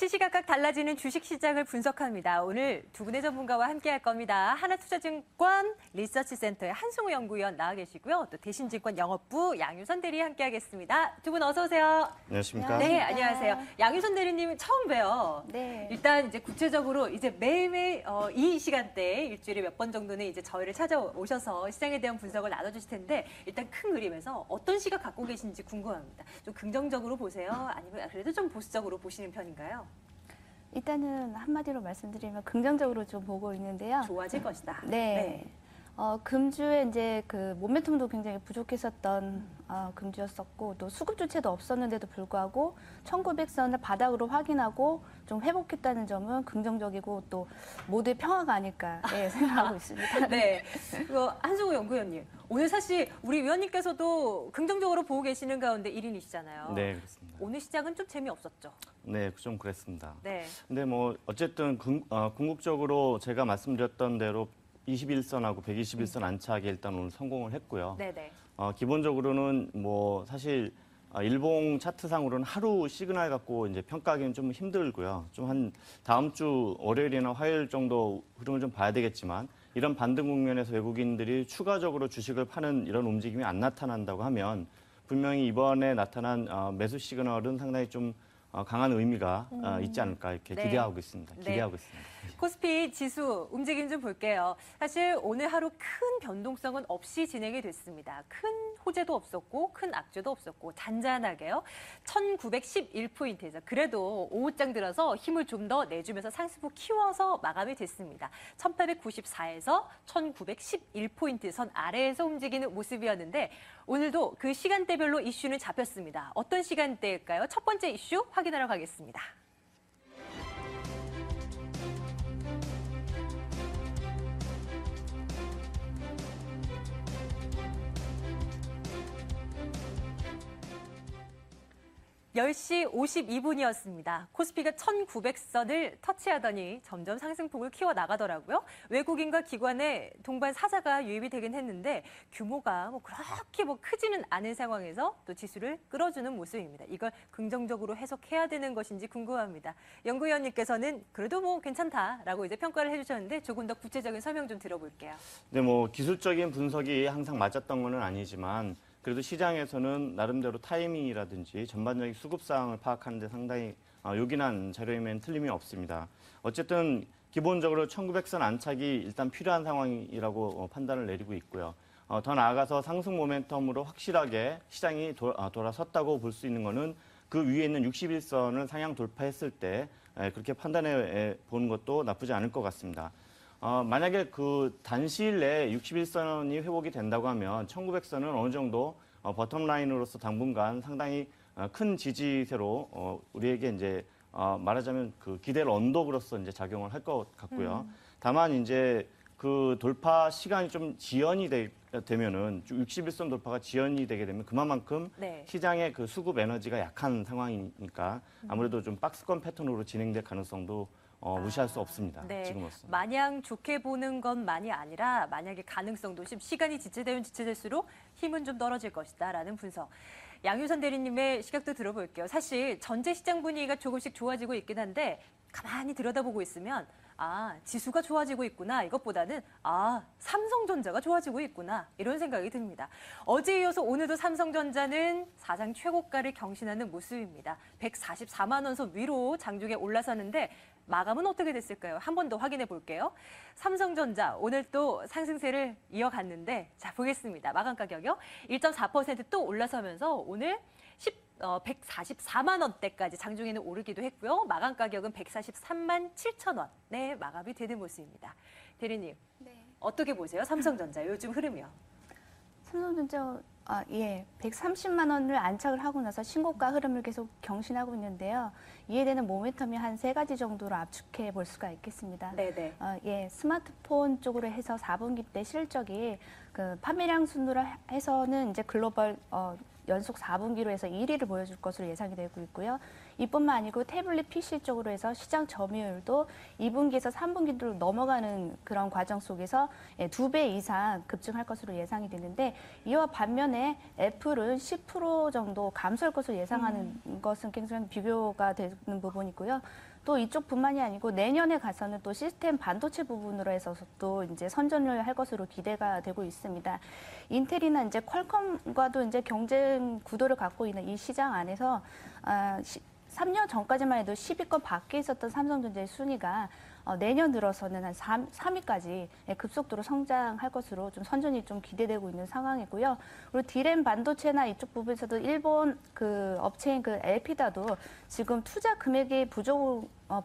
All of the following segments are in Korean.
시시각각 달라지는 주식시장을 분석합니다. 오늘 두 분의 전문가와 함께할 겁니다. 하나투자증권 리서치센터의 한승우 연구위원 나와 계시고요. 또 대신증권 영업부 양유선 대리 함께하겠습니다. 두 분 어서 오세요. 안녕하십니까? 네, 안녕하세요. 양유선 대리님 처음 봬요. 네. 일단 이제 구체적으로 이제 매일매일 이 시간대에 일주일에 몇 번 정도는 이제 저희를 찾아오셔서 시장에 대한 분석을 나눠주실 텐데 일단 큰 그림에서 어떤 시각 갖고 계신지 궁금합니다. 좀 긍정적으로 보세요? 아니면 그래도 좀 보수적으로 보시는 편인가요? 일단은 한마디로 말씀드리면 긍정적으로 좀 보고 있는데요. 좋아질 것이다. 네. 금주에 이제 그 모멘텀도 굉장히 부족했었던 금주였었고 또 수급 주체도 없었는데도 불구하고 1900선을 바닥으로 확인하고 좀 회복했다는 점은 긍정적이고 또 모두의 평화가 아닐까 생각하고 있습니다. 네. 한승우 연구위원님, 오늘 사실 우리 위원님께서도 긍정적으로 보고 계시는 가운데 1인이시잖아요. 네, 그렇습니다. 오늘 시장은 좀 재미없었죠? 네, 좀 그랬습니다. 네. 근데 뭐 어쨌든 궁극적으로 제가 말씀드렸던 대로 21선하고 121선 안착에 일단 오늘 성공을 했고요. 네네. 기본적으로는 뭐 사실 일봉 차트상으로는 하루 시그널 갖고 이제 평가하기는 좀 힘들고요. 좀 한 다음 주 월요일이나 화요일 정도 흐름을 좀 봐야 되겠지만 이런 반등 국면에서 외국인들이 추가적으로 주식을 파는 이런 움직임이 안 나타난다고 하면 분명히 이번에 나타난 매수 시그널은 상당히 좀 강한 의미가 있지 않을까 이렇게 네. 기대하고 있습니다. 기대하고 네. 있습니다. 코스피 지수 움직임 좀 볼게요. 사실 오늘 하루 큰 변동성은 없이 진행이 됐습니다. 큰 호재도 없었고 큰 악재도 없었고 잔잔하게요. 1911포인트에서 그래도 오후장 들어서 힘을 좀 더 내주면서 상승폭 키워서 마감이 됐습니다. 1894에서 1911포인트 선 아래에서 움직이는 모습이었는데 오늘도 그 시간대별로 이슈는 잡혔습니다. 어떤 시간대일까요? 첫 번째 이슈 확인하러 가겠습니다. (10시 52분이었습니다) 코스피가 1900선을 터치하더니 점점 상승폭을 키워나가더라고요. 외국인과 기관의 동반 사자가 유입이 되긴 했는데 규모가 그렇게 크지는 않은 상황에서 또 지수를 끌어주는 모습입니다. 이걸 긍정적으로 해석해야 되는 것인지 궁금합니다. 연구위원님께서는 그래도 괜찮다라고 이제 평가를 해주셨는데 조금 더 구체적인 설명 좀 들어볼게요. 네, 기술적인 분석이 항상 맞았던 건 아니지만 그래도 시장에서는 나름대로 타이밍이라든지 전반적인 수급 상황을 파악하는 데 상당히 요긴한 자료임엔 틀림이 없습니다. 어쨌든 기본적으로 1900선 안착이 일단 필요한 상황이라고 판단을 내리고 있고요. 더 나아가서 상승 모멘텀으로 확실하게 시장이 돌아섰다고 볼 수 있는 거는 그 위에 있는 61선을 상향 돌파했을 때 그렇게 판단해 보는 것도 나쁘지 않을 것 같습니다. 만약에 그 단시일 내에 61선이 회복이 된다고 하면 1900선은 어느 정도 버텀라인으로서 당분간 상당히 큰 지지세로 우리에게 이제 말하자면 그 기대를 언덕으로서 이제 작용을 할 것 같고요. 다만 이제 그 돌파 시간이 좀 지연이 되면은 61선 돌파가 지연이 되게 되면 그만큼 네. 시장의 그 수급 에너지가 약한 상황이니까 아무래도 좀 박스권 패턴으로 진행될 가능성도 무시할 수 없습니다. 네. 지금으로서. 마냥 좋게 보는 것만이 아니라 만약에 가능성도 시간이 지체되면 지체될수록 힘은 좀 떨어질 것이다라는 분석. 양유선 대리님의 시각도 들어볼게요. 사실 전체 시장 분위기가 조금씩 좋아지고 있긴 한데 가만히 들여다보고 있으면 지수가 좋아지고 있구나. 이것보다는 삼성전자가 좋아지고 있구나. 이런 생각이 듭니다. 어제 이어서 오늘도 삼성전자는 사상 최고가를 경신하는 모습입니다. 144만 원 선 위로 장중에 올라서는데 마감은 어떻게 됐을까요? 한 번 더 확인해 볼게요. 삼성전자 오늘 또 상승세를 이어갔는데 자 보겠습니다. 마감 가격이요. 1.4% 또 올라서면서 오늘 144만 원대까지 장중에는 오르기도 했고요. 마감 가격은 143만 7천 원에 마감이 되는 모습입니다. 대리님, 네. 어떻게 보세요? 삼성전자 요즘 흐름이요. 삼성전자 130만 원을 안착을 하고 나서 신고가 흐름을 계속 경신하고 있는데요. 이에 대한 모멘텀이 한 3가지 정도로 압축해 볼 수가 있겠습니다. 네네. 스마트폰 쪽으로 해서 4분기 때 실적이 그 판매량 순으로 해서는 이제 글로벌 연속 4분기로 해서 1위를 보여줄 것으로 예상이 되고 있고요. 이뿐만 아니고 태블릿 PC 쪽으로 해서 시장 점유율도 2분기에서 3분기로 넘어가는 그런 과정 속에서 2배 이상 급증할 것으로 예상이 되는데, 이와 반면에 애플은 10% 정도 감소할 것으로 예상하는 것은 굉장히 비교가 되는 부분이고요. 또 이쪽뿐만이 아니고 내년에 가서는 또 시스템 반도체 부분으로 해서 또 이제 선전을 할 것으로 기대가 되고 있습니다. 인텔이나 이제 퀄컴과도 이제 경쟁 구도를 갖고 있는 이 시장 안에서 3년 전까지만 해도 10위권 밖에 있었던 삼성전자의 순위가 내년 들어서는 한 3위까지 급속도로 성장할 것으로 좀 선전이 좀 기대되고 있는 상황이고요. 그리고 디램 반도체나 이쪽 부분에서도 일본 그 업체인 그 엘피다도 지금 투자 금액이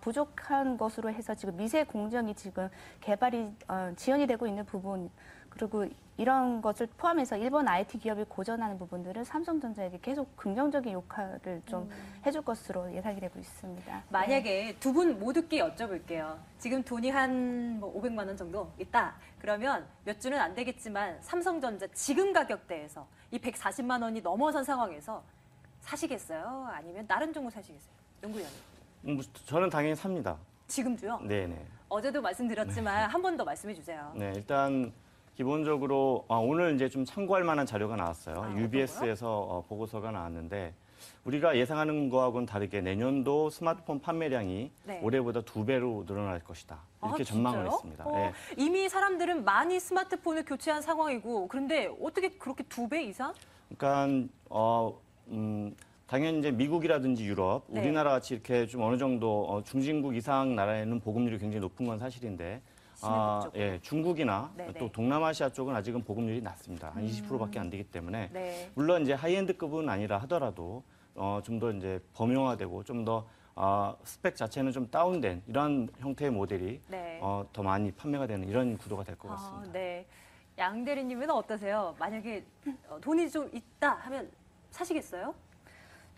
부족한 것으로 해서 지금 미세 공정이 지금 개발이 지연이 되고 있는 부분, 그리고 이런 것을 포함해서 일본 IT 기업이 고전하는 부분들은 삼성전자에게 계속 긍정적인 역할을 좀 해줄 것으로 예상이 되고 있습니다. 만약에 두 분 모두께 여쭤볼게요. 지금 돈이 한 500만 원 정도 있다. 그러면 몇 주는 안 되겠지만 삼성전자 지금 가격대에서 이 140만 원이 넘어선 상황에서 사시겠어요? 아니면 다른 종목 사시겠어요? 연구위원님. 저는 당연히 삽니다. 지금도요? 네네. 어제도 말씀드렸지만 한 번 더 말씀해 주세요. 네, 일단 기본적으로 오늘 이제 좀 참고할 만한 자료가 나왔어요. UBS에서 보고서가 나왔는데, 우리가 예상하는 거하고는 다르게 내년도 스마트폰 판매량이 네. 올해보다 2배로 늘어날 것이다. 이렇게 전망을 진짜요? 했습니다. 네. 이미 사람들은 많이 스마트폰을 교체한 상황이고, 그런데 어떻게 그렇게 2배 이상? 그러니까 당연히 이제 미국이라든지 유럽, 네. 우리나라 같이 이렇게 좀 어느 정도 중진국 이상 나라에는 보급률이 굉장히 높은 건 사실인데, 예, 중국이나 네네. 또 동남아시아 쪽은 아직은 보급률이 낮습니다. 한 20%밖에 안 되기 때문에 네. 물론 이제 하이엔드급은 아니라 하더라도 좀 더 이제 범용화되고 좀 더 스펙 자체는 좀 다운된 이런 형태의 모델이 네. 더 많이 판매가 되는 이런 구도가 될 것 같습니다. 네. 양 대리님은 어떠세요? 만약에 돈이 좀 있다 하면 사시겠어요?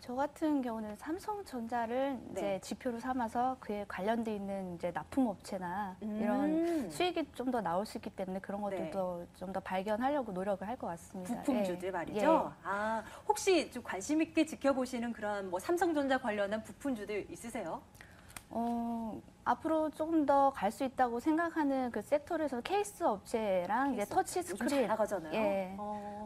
저 같은 경우는 삼성전자를 네. 이제 지표로 삼아서 그에 관련돼 있는 이제 납품업체나 이런 수익이 좀 더 나올 수 있기 때문에 그런 것들도 좀 더 발견하려고 노력을 할 것 같습니다. 부품주들 예. 말이죠. 혹시 좀 관심 있게 지켜보시는 그런 뭐 삼성전자 관련한 부품주들 있으세요? 앞으로 조금 더 갈 수 있다고 생각하는 그 섹터에서 케이스 업체랑 이제 터치 요즘 스크린, 잘 나가잖아요. 예.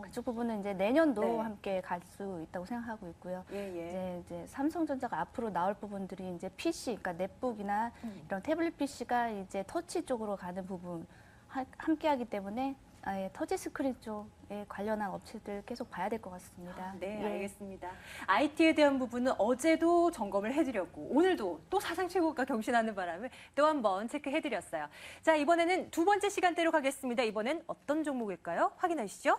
그쪽 부분은 이제 내년도 네. 함께 갈 수 있다고 생각하고 있고요. 예. 이제 삼성전자가 앞으로 나올 부분들이 이제 PC, 그러니까 넷북이나 이런 태블릿 PC가 이제 터치 쪽으로 가는 부분 함께하기 때문에 터치 스크린 쪽에 관련한 업체들 계속 봐야 될 것 같습니다. 네, 예. 알겠습니다. IT에 대한 부분은 어제도 점검을 해드렸고 오늘도 또 사상 최고가 경신하는 바람에 또 한 번 체크해드렸어요. 자, 이번에는 두 번째 시간대로 가겠습니다. 이번엔 어떤 종목일까요? 확인하시죠.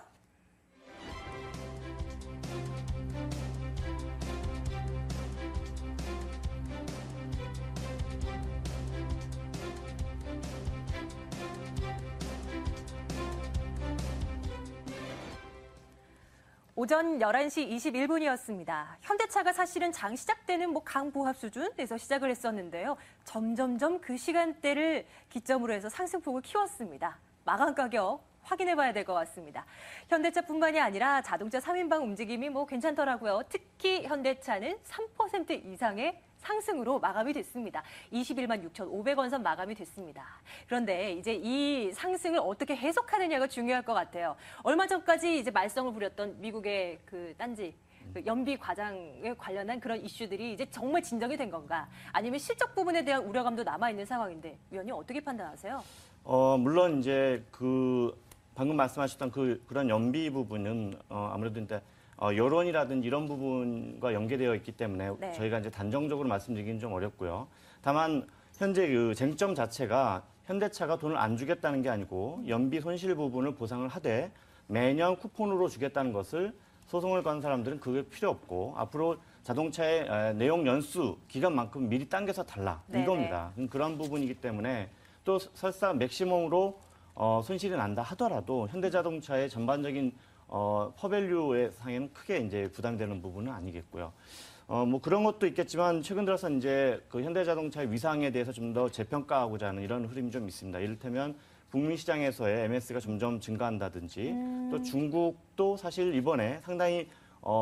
오전 11시 21분이었습니다. 현대차가 사실은 장 시작 때는 강보합 수준에서 시작을 했었는데요. 점점점 그 시간대를 기점으로 해서 상승폭을 키웠습니다. 마감 가격 확인해 봐야 될 것 같습니다. 현대차뿐만이 아니라 자동차 3인방 움직임이 괜찮더라고요. 특히 현대차는 3% 이상의 상승으로 마감이 됐습니다. 21만 6,500원 선 마감이 됐습니다. 그런데 이제 이 상승을 어떻게 해석하느냐가 중요할 것 같아요. 얼마 전까지 이제 말썽을 부렸던 미국의 그 딴지 연비 과장에 관련한 그런 이슈들이 이제 정말 진정이 된 건가? 아니면 실적 부분에 대한 우려감도 남아 있는 상황인데 위원님 어떻게 판단하세요? 물론 이제 방금 말씀하셨던 그런 연비 부분은 아무래도 이제 여론이라든지 이런 부분과 연계되어 있기 때문에 네. 저희가 이제 단정적으로 말씀드리기는 좀 어렵고요. 다만 현재 그 쟁점 자체가 현대차가 돈을 안 주겠다는 게 아니고 연비 손실 부분을 보상을 하되 매년 쿠폰으로 주겠다는 것을 소송을 건 사람들은 그게 필요 없고 앞으로 자동차의 내용 연수 기간만큼 미리 당겨서 달라 네네. 이겁니다. 그런 부분이기 때문에 또 설사 맥시멈으로 손실이 난다 하더라도 현대자동차의 전반적인 퍼밸류의 상에는 크게 이제 부담되는 부분은 아니겠고요. 그런 것도 있겠지만 최근 들어서 이제 그 현대자동차의 위상에 대해서 좀 더 재평가하고자 하는 이런 흐름이 좀 있습니다. 이를테면 북미 시장에서의 MS가 점점 증가한다든지 또 중국도 사실 이번에 상당히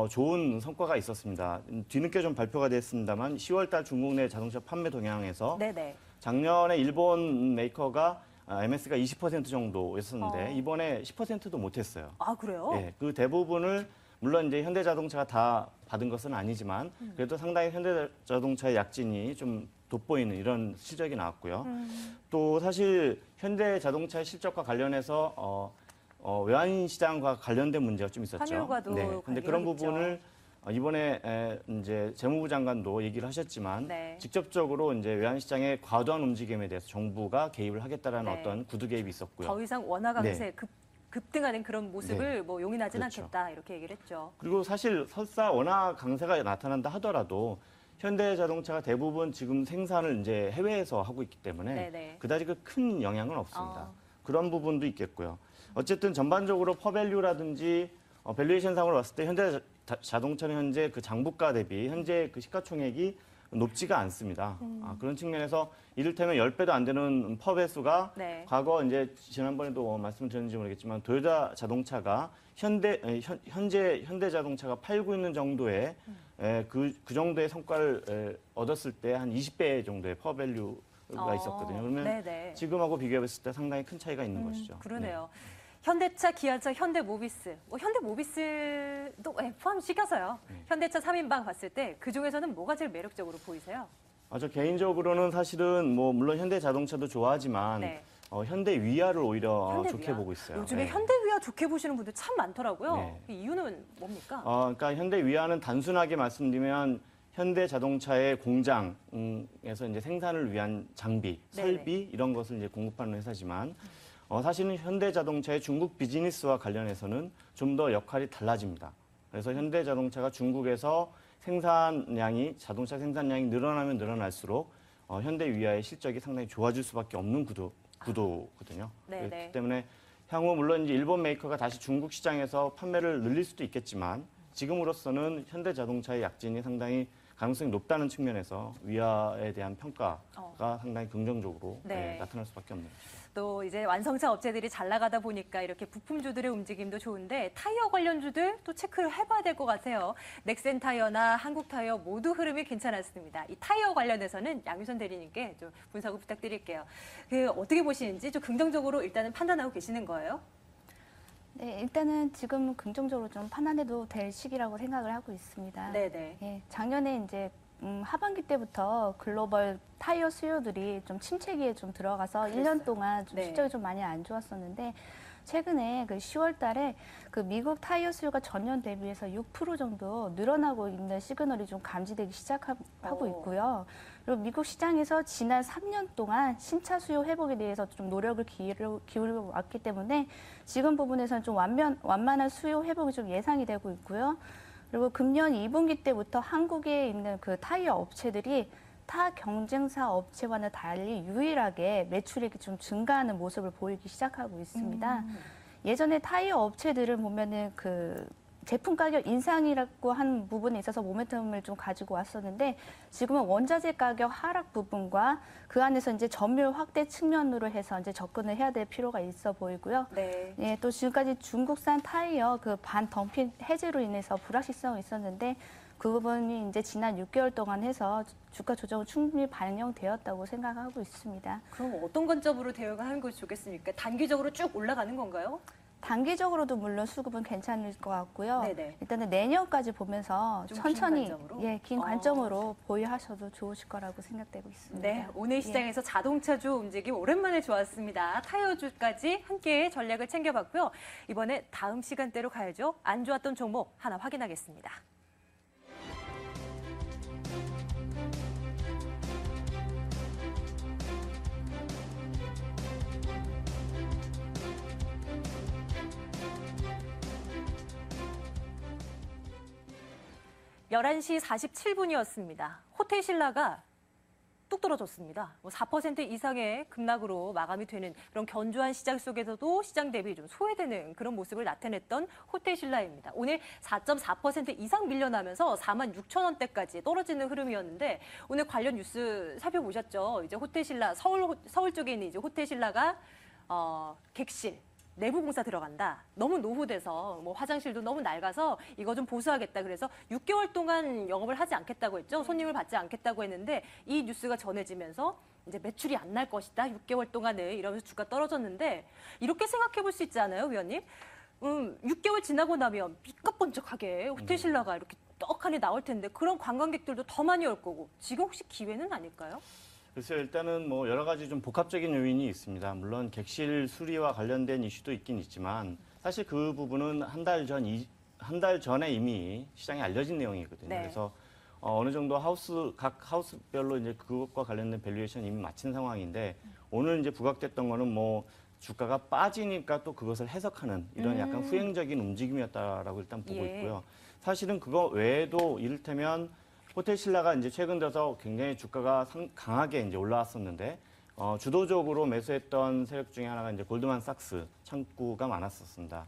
좋은 성과가 있었습니다. 뒤늦게 좀 발표가 됐습니다만 10월 달 중국 내 자동차 판매 동향에서 네네. 작년에 일본 메이커가 MS가 20% 정도였었는데 어. 이번에 10%도 못했어요. 아, 그래요? 예, 그 대부분을 물론 이제 현대자동차가 다 받은 것은 아니지만 그래도 상당히 현대자동차의 약진이 좀 돋보이는 이런 실적이 나왔고요. 또 사실 현대자동차의 실적과 관련해서 외환 시장과 관련된 문제가 좀 있었죠. 환율과도 네, 근데 관계가 그런 있죠. 부분을 이번에 이제 재무부 장관도 얘기를 하셨지만 네. 직접적으로 이제 외환 시장의 과도한 움직임에 대해서 정부가 개입을 하겠다라는 네. 어떤 구두 개입이 있었고요. 더 이상 원화 강세 급등하는 그런 모습을 네. 뭐 용인하진 그렇죠. 않겠다 이렇게 얘기를 했죠. 그리고 사실 설사 원화 강세가 나타난다 하더라도 현대자동차가 대부분 지금 생산을 이제 해외에서 하고 있기 때문에 네네. 그다지 큰 영향은 없습니다. 어. 그런 부분도 있겠고요. 어쨌든 전반적으로 퍼밸류라든지 밸류에이션상으로 봤을 때 현대자동차는 현재 그 장부가 대비 현재 그 시가총액이 높지가 않습니다. 그런 측면에서 이를테면 10배도 안 되는 퍼배수가 네. 과거 이제 지난번에도 말씀드렸는지 모르겠지만 도요타 자동차가 현재 현대자동차가 팔고 있는 정도의 그 정도의 성과를 얻었을 때 한 20배 정도의 퍼밸류가 있었거든요. 그러면 네네. 지금하고 비교해봤을 때 상당히 큰 차이가 있는 것이죠. 그러네요. 현대차, 기아차, 현대모비스. 뭐 현대모비스도 포함시켜서요. 현대차 3인방 봤을 때 그중에서는 뭐가 제일 매력적으로 보이세요? 저 개인적으로는 사실은 뭐 물론 현대자동차도 좋아하지만 네. 현대위아를 오히려 현대위아. 좋게 보고 있어요. 요즘에 네. 현대위아 좋게 보시는 분들 참 많더라고요. 네. 그 이유는 뭡니까? 그러니까 현대위아는 단순하게 말씀드리면 현대자동차의 공장에서 이제 생산을 위한 장비, 네네. 설비 이런 것을 이제 공급하는 회사지만 사실은 현대자동차의 중국 비즈니스와 관련해서는 좀 더 역할이 달라집니다. 그래서 현대자동차가 중국에서 자동차 생산량이 늘어나면 늘어날수록 현대위아의 실적이 상당히 좋아질 수밖에 없는 구도거든요. 네네. 그렇기 때문에 향후 물론 이제 일본 메이커가 다시 중국 시장에서 판매를 늘릴 수도 있겠지만 지금으로서는 현대자동차의 약진이 상당히 가능성이 높다는 측면에서 위아에 대한 평가가 상당히 긍정적으로 네. 나타날 수밖에 없는 것이죠. 또 이제 완성차 업체들이 잘 나가다 보니까 이렇게 부품주들의 움직임도 좋은데 타이어 관련주들 또 체크를 해봐야 될 것 같아요. 넥센 타이어나 한국 타이어 모두 흐름이 괜찮았습니다. 이 타이어 관련해서는 양유선 대리님께 좀 분석을 부탁드릴게요. 어떻게 보시는지 좀 긍정적으로 일단은 판단하고 계시는 거예요? 네, 일단은 지금 긍정적으로 좀 판단해도 될 시기라고 생각을 하고 있습니다. 네네. 예, 작년에 이제 하반기 때부터 글로벌 타이어 수요들이 좀 침체기에 좀 들어가서 그랬어요. 1년 동안 좀 네. 실적이 좀 많이 안 좋았었는데 최근에 그 10월 달에 그 미국 타이어 수요가 전년 대비해서 6% 정도 늘어나고 있는 시그널이 좀 감지되기 시작하고 있고요. 그리고 미국 시장에서 지난 3년 동안 신차 수요 회복에 대해서 좀 노력을 기울여 왔기 때문에 지금 부분에서는 좀 완만한 수요 회복이 좀 예상이 되고 있고요. 그리고 금년 2분기 때부터 한국에 있는 그 타이어 업체들이 타 경쟁사 업체와는 달리 유일하게 매출액이 좀 증가하는 모습을 보이기 시작하고 있습니다. 예전에 타이어 업체들은 보면은 그 제품 가격 인상이라고 한 부분에 있어서 모멘텀을 좀 가지고 왔었는데 지금은 원자재 가격 하락 부분과 그 안에서 이제 점유율 확대 측면으로 해서 이제 접근을 해야 될 필요가 있어 보이고요. 네. 예, 또 지금까지 중국산 타이어 그 반덤핑 해제로 인해서 불확실성이 있었는데 그 부분이 이제 지난 6개월 동안 해서 주가 조정은 충분히 반영되었다고 생각하고 있습니다. 그럼 어떤 관점으로 대응을 하는 것이 좋겠습니까? 단기적으로 쭉 올라가는 건가요? 단기적으로도 물론 수급은 괜찮을 것 같고요. 네네. 일단은 내년까지 보면서 좀긴 천천히 관점으로? 긴 관점으로 보유하셔도 좋으실 거라고 생각되고 있습니다. 네, 오늘 시장에서 자동차주 움직임 오랜만에 좋았습니다. 타이어주까지 함께 전략을 챙겨봤고요. 이번에 다음 시간대로 가야죠. 안 좋았던 종목 하나 확인하겠습니다. 예. 11시 47분이었습니다. 호텔 신라가 뚝 떨어졌습니다. 4% 이상의 급락으로 마감이 되는 그런 견조한 시장 속에서도 시장 대비 좀 소외되는 그런 모습을 나타냈던 호텔 신라입니다. 오늘 4.4% 이상 밀려나면서 46,000원대까지 떨어지는 흐름이었는데 오늘 관련 뉴스 살펴보셨죠? 이제 호텔 신라 서울 쪽에 있는 이제 호텔 신라가 객실. 내부 공사 들어간다. 너무 노후돼서 뭐 화장실도 너무 낡아서 이거 좀 보수하겠다. 그래서 6개월 동안 영업을 하지 않겠다고 했죠. 손님을 받지 않겠다고 했는데 이 뉴스가 전해지면서 이제 매출이 안 날 것이다. 6개월 동안은 이러면서 주가 떨어졌는데 이렇게 생각해 볼 수 있지 않아요, 위원님? 6개월 지나고 나면 삐까뻔쩍하게 호텔 신라가 이렇게 떡하니 나올 텐데 그런 관광객들도 더 많이 올 거고 지금 혹시 기회는 아닐까요? 글쎄요, 일단은 뭐 여러 가지 좀 복합적인 요인이 있습니다. 물론 객실 수리와 관련된 이슈도 있긴 있지만 사실 그 부분은 한 달 전에 이미 시장에 알려진 내용이거든요. 네. 그래서 어느 정도 각 하우스별로 이제 그것과 관련된 밸류에이션 이미 마친 상황인데 오늘 이제 부각됐던 거는 뭐 주가가 빠지니까 또 그것을 해석하는 이런 약간 후행적인 움직임이었다라고 일단 보고 예. 있고요. 사실은 그거 외에도 이를테면 호텔 신라가 이제 최근 들어서 굉장히 주가가 강하게 이제 올라왔었는데 주도적으로 매수했던 세력 중에 하나가 이제 골드만삭스 창구가 많았었습니다.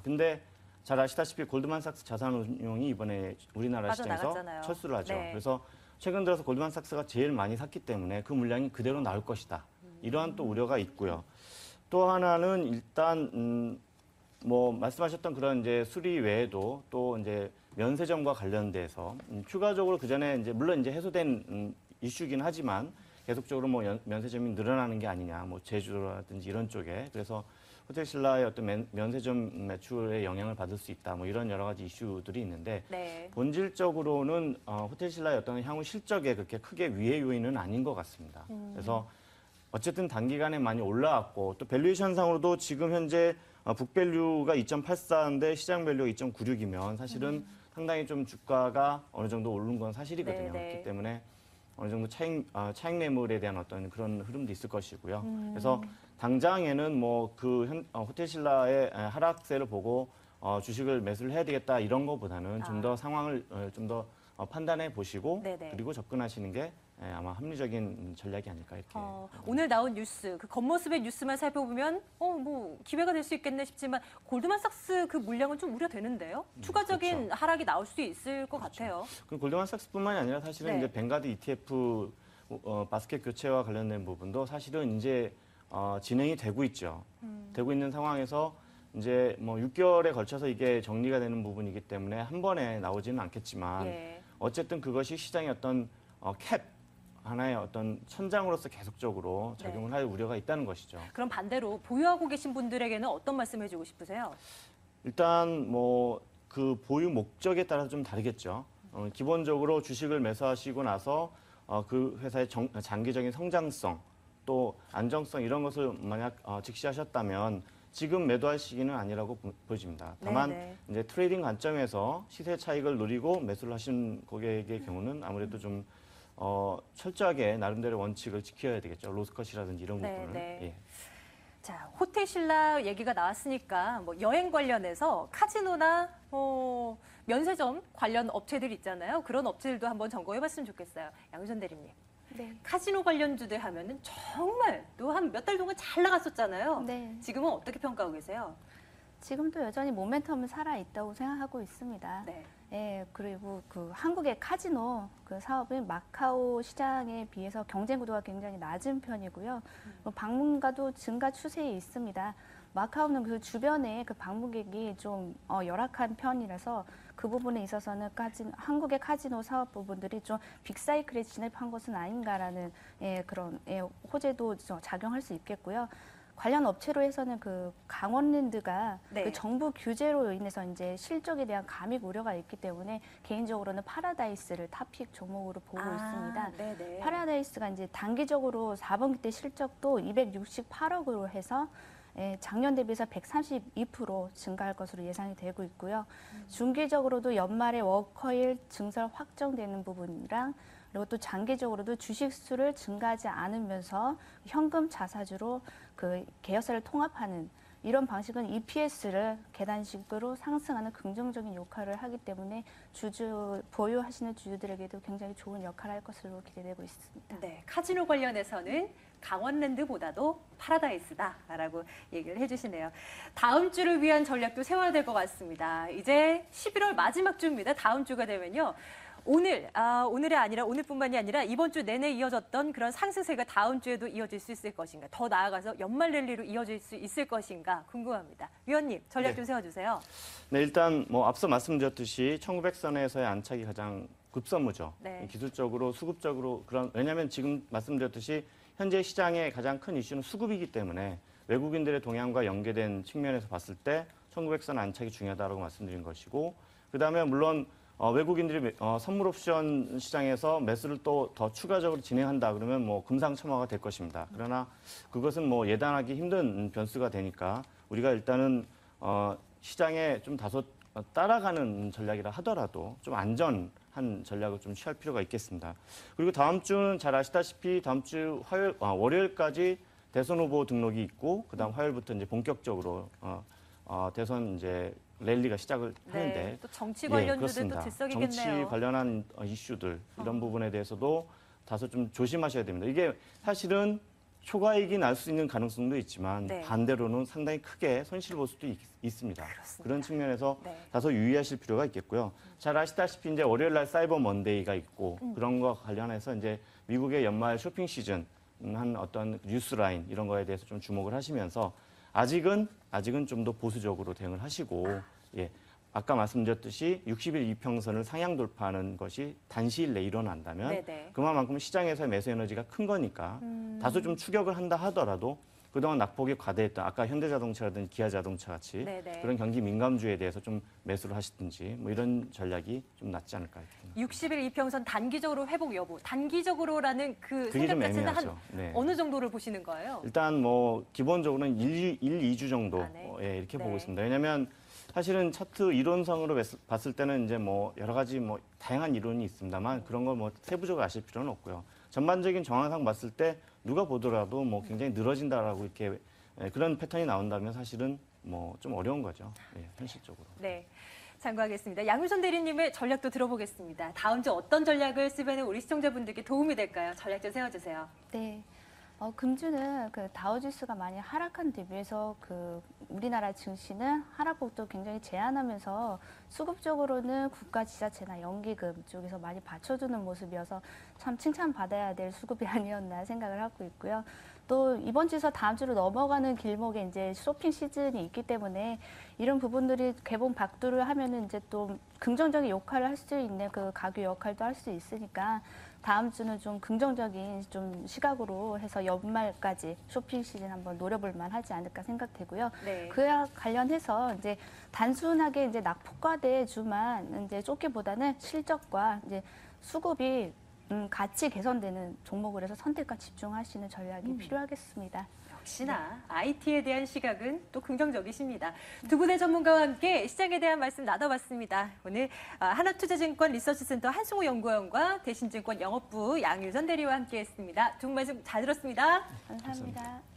근데 잘 아시다시피 골드만삭스 자산운용이 이번에 우리나라 시장에서 빠져나갔잖아요. 철수를 하죠. 네. 그래서 최근 들어서 골드만삭스가 제일 많이 샀기 때문에 그 물량이 그대로 나올 것이다. 이러한 또 우려가 있고요. 또 하나는 일단 뭐 말씀하셨던 그런 이제 수리 외에도 또 이제 면세점과 관련돼서 추가적으로 그 전에 이제 물론 이제 해소된 이슈긴 하지만 계속적으로 뭐 면세점이 늘어나는 게 아니냐, 뭐 제주도라든지 이런 쪽에 그래서 호텔 신라의 어떤 면세점 매출에 영향을 받을 수 있다, 뭐 이런 여러 가지 이슈들이 있는데 네. 본질적으로는 호텔 신라의 어떤 향후 실적에 그렇게 크게 위해 요인은 아닌 것 같습니다. 그래서 어쨌든 단기간에 많이 올라왔고 또 밸류에이션상으로도 지금 현재 북밸류가 2.84인데 시장 밸류가 2.96이면 사실은 상당히 좀 주가가 어느 정도 오른 건 사실이거든요. 네네. 그렇기 때문에 어느 정도 차익 매물에 대한 어떤 그런 흐름도 있을 것이고요. 그래서 당장에는 뭐 그 호텔 신라의 하락세를 보고 주식을 매수를 해야 되겠다 이런 것보다는 좀 더 상황을 좀 더 판단해 보시고 네네. 그리고 접근하시는 게 아마 합리적인 전략이 아닐까 이렇게. 오늘 나온 뉴스, 그 겉모습의 뉴스만 살펴보면 뭐 기회가 될 수 있겠네 싶지만 골드만삭스 그 물량은 좀 우려되는데요. 추가적인 그렇죠. 하락이 나올 수 있을 것 같아요. 그 골드만삭스뿐만이 아니라 사실은 네. 이제 벵가드 ETF 바스켓 교체와 관련된 부분도 사실은 이제 진행이 되고 있죠. 되고 있는 상황에서 이제 뭐 6개월에 걸쳐서 이게 정리가 되는 부분이기 때문에 한 번에 나오지는 않겠지만 예. 어쨌든 그것이 시장의 어떤 캡 하나의 어떤 천장으로서 계속적으로 적용을 할 우려가 있다는 것이죠. 그럼 반대로 보유하고 계신 분들에게는 어떤 말씀 해주고 싶으세요? 일단 뭐 그 보유 목적에 따라서 좀 다르겠죠. 기본적으로 주식을 매수하시고 나서 그 회사의 장기적인 성장성 또 안정성 이런 것을 만약 직시하셨다면 지금 매도할 시기는 아니라고 보여집니다. 다만 네네. 이제 트레이딩 관점에서 시세 차익을 노리고 매수를 하신 고객의 경우는 아무래도 좀 철저하게 나름대로 원칙을 지켜야 되겠죠. 로스컷이라든지 이런 네, 부분을. 네. 예. 자, 호텔 신라 얘기가 나왔으니까 뭐 여행 관련해서 카지노나 면세점 관련 업체들 있잖아요. 그런 업체들도 한번 점검해봤으면 좋겠어요. 양유선 대리님. 네. 카지노 관련주들 하면은 정말 또 한 몇 달 동안 잘 나갔었잖아요. 네. 지금은 어떻게 평가하고 계세요? 지금도 여전히 모멘텀은 살아 있다고 생각하고 있습니다. 네. 예, 그리고 그 한국의 카지노 그 사업은 마카오 시장에 비해서 경쟁 구도가 굉장히 낮은 편이고요. 방문가도 증가 추세에 있습니다. 마카오는 그 주변에 그 방문객이 좀 열악한 편이라서 그 부분에 있어서는 한국의 카지노 사업 부분들이 좀 빅사이클에 진입한 것은 아닌가라는 그런 호재도 작용할 수 있겠고요. 관련 업체로 해서는 그 강원랜드가 네. 그 정부 규제로 인해서 이제 실적에 대한 감익 우려가 있기 때문에 개인적으로는 파라다이스를 탑픽 종목으로 보고 있습니다. 네네. 파라다이스가 이제 단기적으로 4분기 때 실적도 268억으로 해서 작년 대비해서 132% 증가할 것으로 예상이 되고 있고요. 중기적으로도 연말에 워커힐 증설 확정되는 부분이랑 그리고 또 장기적으로도 주식수를 증가하지 않으면서 현금 자사주로 그 계열사를 통합하는 이런 방식은 EPS를 계단식으로 상승하는 긍정적인 역할을 하기 때문에 보유하시는 주주들에게도 굉장히 좋은 역할을 할 것으로 기대되고 있습니다. 네, 카지노 관련해서는 강원랜드보다도 파라다이스다라고 얘기를 해주시네요. 다음 주를 위한 전략도 세워야 될 것 같습니다. 이제 11월 마지막 주입니다. 다음 주가 되면요. 오늘이 아니라 오늘뿐만이 아니라 이번 주 내내 이어졌던 그런 상승세가 다음 주에도 이어질 수 있을 것인가? 더 나아가서 연말 랠리로 이어질 수 있을 것인가 궁금합니다. 위원님 전략 네. 좀 세워주세요. 네, 일단 뭐 앞서 말씀드렸듯이 1900선에서의 안착이 가장 급선무죠. 네. 기술적으로, 수급적으로 왜냐하면 지금 말씀드렸듯이 현재 시장의 가장 큰 이슈는 수급이기 때문에 외국인들의 동향과 연계된 측면에서 봤을 때 1900선 안착이 중요하다고 말씀드린 것이고, 그다음에 물론 외국인들이 선물 옵션 시장에서 매수를 또 더 추가적으로 진행한다 그러면 뭐 금상첨화가 될 것입니다. 그러나 그것은 뭐 예단하기 힘든 변수가 되니까 우리가 일단은 시장에 좀 다소 따라가는 전략이라 하더라도 좀 안전한 전략을 좀 취할 필요가 있겠습니다. 그리고 다음 주는 잘 아시다시피 다음 주 월요일까지 대선 후보 등록이 있고, 그다음 화요일부터 이제 본격적으로 대선 이제 랠리가 시작을 하는데, 네, 또 정치 관련주들 또 그렇습니다. 들썩이겠네요. 정치 관련한 이슈들 이런 부분에 대해서도 다소 좀 조심하셔야 됩니다. 이게 사실은 초과이익이 날 수 있는 가능성도 있지만 네. 반대로는 상당히 크게 손실 볼 수도 있습니다. 그렇습니다. 그런 측면에서 네. 다소 유의하실 필요가 있겠고요. 잘 아시다시피 이제 월요일 날 사이버 먼데이가 있고 그런 거 관련해서 이제 미국의 연말 쇼핑 시즌 한 어떤 뉴스 라인 이런 거에 대해서 좀 주목을 하시면서 아직은 좀 더 보수적으로 대응을 하시고, 예. 아까 말씀드렸듯이 60일 이평선을 상향 돌파하는 것이 단시일 내에 일어난다면 네네. 그만큼 시장에서의 매수 에너지가 큰 거니까 다소 좀 추격을 한다 하더라도 그동안 낙폭이 과대했던 아까 현대자동차라든지 기아자동차 같이 네네. 그런 경기 민감주에 대해서 좀 매수를 하시든지 뭐 이런 전략이 좀 낫지 않을까 싶습니다. 60일 이평선 단기적으로 회복 여부, 단기적으로라는 그 그게 생각 좀 자체는 한 애매하죠. 네. 어느 정도를 보시는 거예요? 일단 뭐 기본적으로는 2주 정도 안에? 예, 이렇게 네. 보고 있습니다. 왜냐하면 사실은 차트 이론상으로 봤을 때는 이제 뭐 여러 가지 뭐 다양한 이론이 있습니다만 그런 걸 뭐 세부적으로 아실 필요는 없고요. 전반적인 정황상 봤을 때 누가 보더라도 뭐 굉장히 늘어진다라고 이렇게 그런 패턴이 나온다면 사실은 뭐 좀 어려운 거죠. 예, 현실적으로. 네. 참고하겠습니다. 양윤선 대리님의 전략도 들어보겠습니다. 다음 주 어떤 전략을 쓰면 우리 시청자분들께 도움이 될까요? 전략 좀 세워주세요. 네. 금주는 그 다우지수가 많이 하락한 데 비해서 그 우리나라 증시는 하락폭도 굉장히 제한하면서 수급적으로는 국가 지자체나 연기금 쪽에서 많이 받쳐주는 모습이어서 참 칭찬받아야 될 수급이 아니었나 생각을 하고 있고요. 또 이번 주에서 다음 주로 넘어가는 길목에 이제 쇼핑 시즌이 있기 때문에 이런 부분들이 개봉 박두를 하면은 이제 또 긍정적인 역할을 할 수 있는 그 가교 역할도 할 수 있으니까 다음 주는 좀 긍정적인 좀 시각으로 해서 연말까지 쇼핑 시즌 한번 노려볼 만하지 않을까 생각되고요. 네. 그와 관련해서 이제 단순하게 이제 낙폭과대 주만 이제 쫓기보다는 실적과 이제 수급이 같이 개선되는 종목을 해서 선택과 집중하시는 전략이 필요하겠습니다. 역시나 IT에 대한 시각은 또 긍정적이십니다. 두 분의 전문가와 함께 시장에 대한 말씀 나눠봤습니다. 오늘 하나투자증권 리서치센터 한승호 연구원과 대신증권 영업부 양유선 대리와 함께했습니다. 두 분 말씀 잘 들었습니다. 감사합니다.